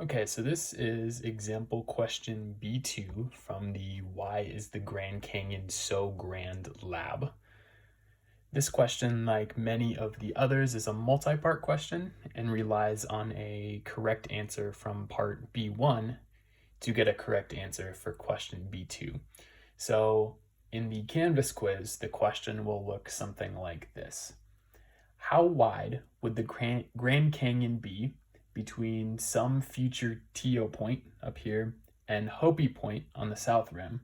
Okay, so this is example question B2 from the Why is the Grand Canyon So Grand lab. This question, like many of the others, is a multi-part question and relies on a correct answer from part B1 to get a correct answer for question B2. So in the Canvas quiz, the question will look something like this. How wide would the Grand Canyon be between some future Tio Point up here and Hopi Point on the south rim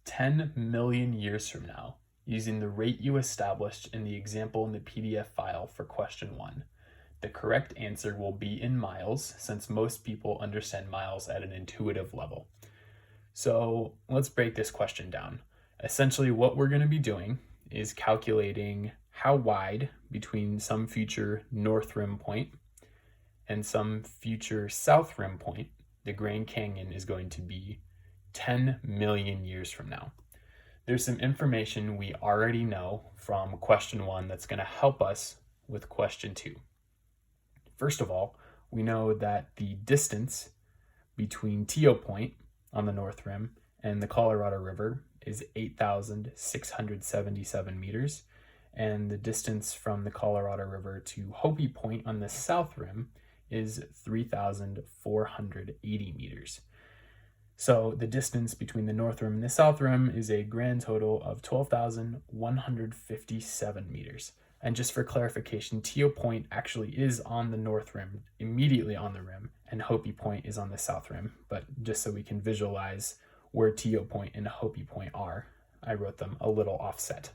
10 million years from now, using the rate you established in the example in the PDF file for question 1? The correct answer will be in miles, since most people understand miles at an intuitive level. So let's break this question down. Essentially, what we're going to be doing is calculating how wide between some future north rim point and some future south rim point the Grand Canyon is going to be 10 million years from now. There's some information we already know from question 1 that's going to help us with question 2. First of all, we know that the distance between Tio Point on the north rim and the Colorado River is 8,677 meters, and the distance from the Colorado River to Hopi Point on the south rim is 3,480 meters. So the distance between the north rim and the south rim is a grand total of 12,157 meters. And just for clarification, Tio Point actually is on the north rim, immediately on the rim, and Hopi Point is on the south rim. But just so we can visualize where Tio Point and Hopi Point are, I wrote them a little offset.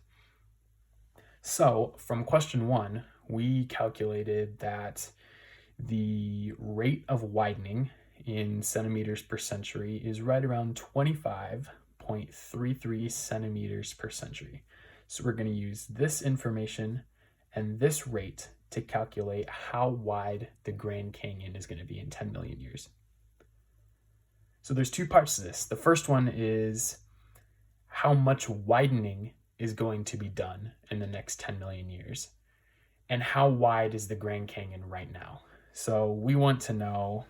So from question 1, we calculated that the rate of widening in centimeters per century is right around 25.33 centimeters per century. So we're going to use this information and this rate to calculate how wide the Grand Canyon is going to be in 10 million years. So there's two parts to this. The first one is how much widening is going to be done in the next 10 million years, and how wide is the Grand Canyon right now. So we want to know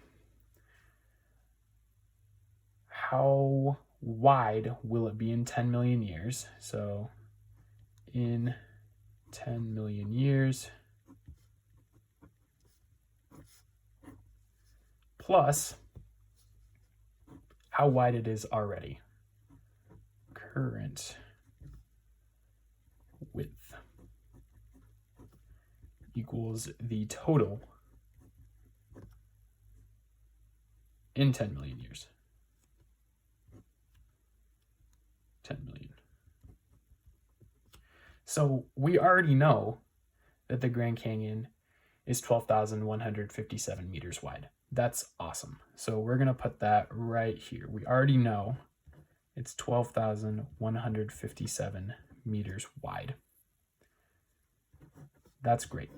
how wide will it be in 10 million years. So in 10 million years plus how wide it is already. Current width equals the total in 10 million years. 10 million. So we already know that the Grand Canyon is 12,157 meters wide. That's awesome. So we're going to put that right here. We already know it's 12,157 meters wide. That's great.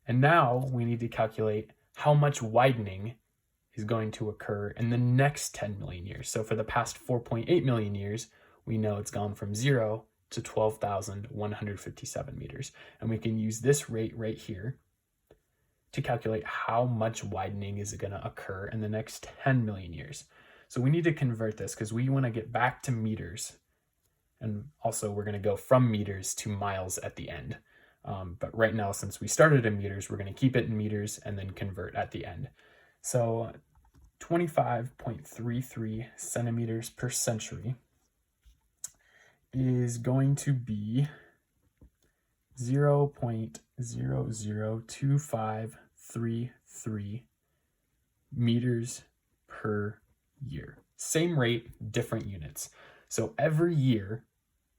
And now we need to calculate how much widening is going to occur in the next 10 million years. So for the past 4.8 million years, we know it's gone from 0 to 12,157 meters. And we can use this rate right here to calculate how much widening is going to occur in the next 10 million years. So we need to convert this because we want to get back to meters. And also we're going to go from meters to miles at the end. But right now, since we started in meters, we're going to keep it in meters and then convert at the end. So 25.33 centimeters per century is going to be 0.002533 meters per year. Same rate, different units. So every year,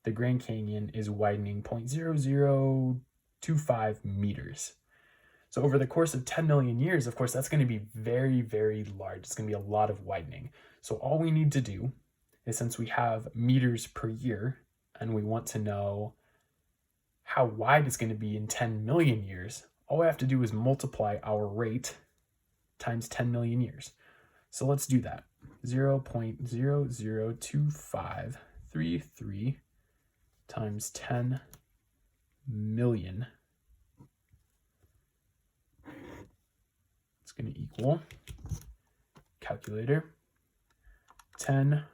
the Grand Canyon is widening 0.0025 meters. So over the course of 10 million years, of course, that's going to be very, very large. It's going to be a lot of widening. So all we need to do is, since we have meters per year and we want to know how wide it's going to be in 10 million years, all we have to do is multiply our rate times 10 million years. So let's do that. 0.002533 times 10 million. It's going to equal calculator. 10,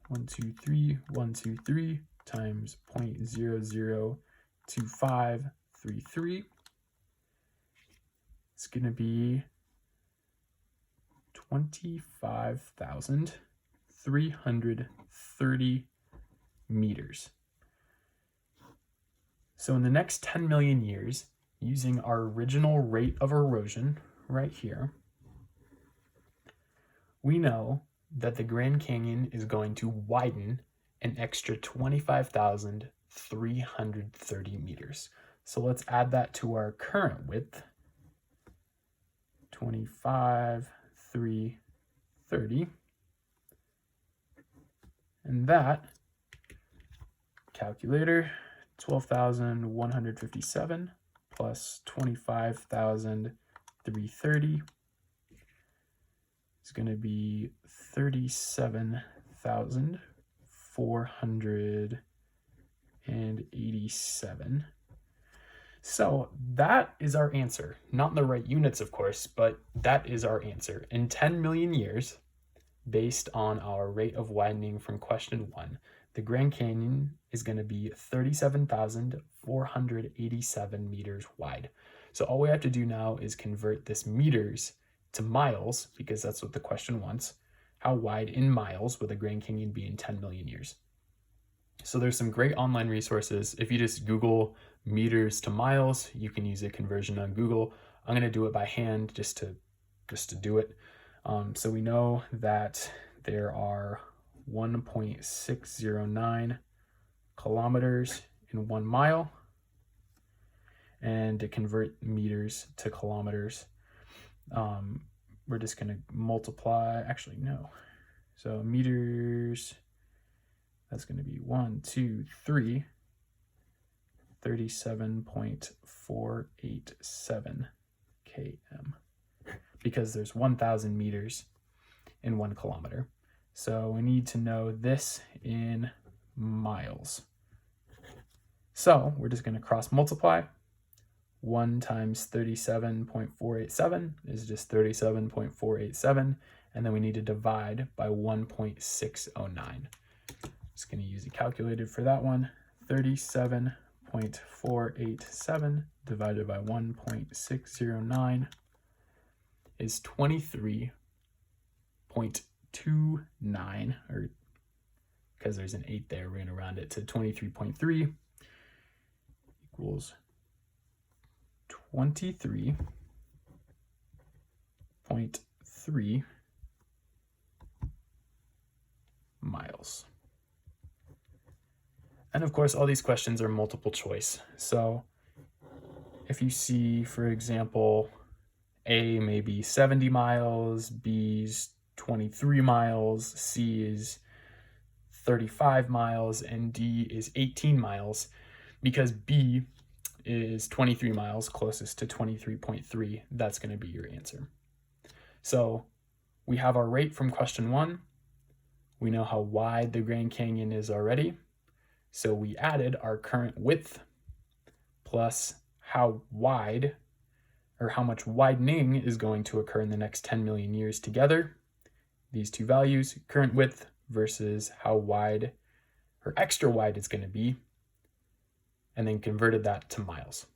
1, 2, 3, 1, 2, 3 times 0.002533. It's going to be 25,330 meters. So in the next 10 million years, using our original rate of erosion right here, we know that the Grand Canyon is going to widen an extra 25,330 meters. So let's add that to our current width, 25,330, and that, calculator, 12,157 plus 25,330 is going to be 37,487. So that is our answer. Not in the right units, of course, but that is our answer. In 10 million years, based on our rate of widening from question 1, the Grand Canyon is going to be 37,487 meters wide. So all we have to do now is convert this meters to miles, because that's what the question wants. How wide in miles will the Grand Canyon be in 10 million years? So there's some great online resources. If you just Google meters to miles, you can use a conversion on Google. I'm going to do it by hand just to do it. So we know that there are 1.609 kilometers in 1 mile. And to convert meters to kilometers, we're just going to multiply, actually, no. So meters, that's going to be 37.487 km, because there's 1,000 meters in 1 kilometer. So we need to know this in miles. So we're just going to cross multiply. 1 times 37.487 is just 37.487, and then we need to divide by 1.609. Just going to use a calculator for that one. 37.487 divided by 1.609 is 23.29, or because there's an 8 there, we're going to round it to 23.3 equals 23.3 miles. And of course, all these questions are multiple choice. So if you see, for example, A may be 70 miles, B's 23 miles, C is 35 miles, and D is 18 miles, because B is 23 miles, closest to 23.3, that's going to be your answer. So we have our rate from question 1. We know how wide the Grand Canyon is already. So we added our current width plus how wide, or how much widening is going to occur in the next 10 million years together. These two values, current width versus how wide or extra wide it's going to be, and then converted that to miles.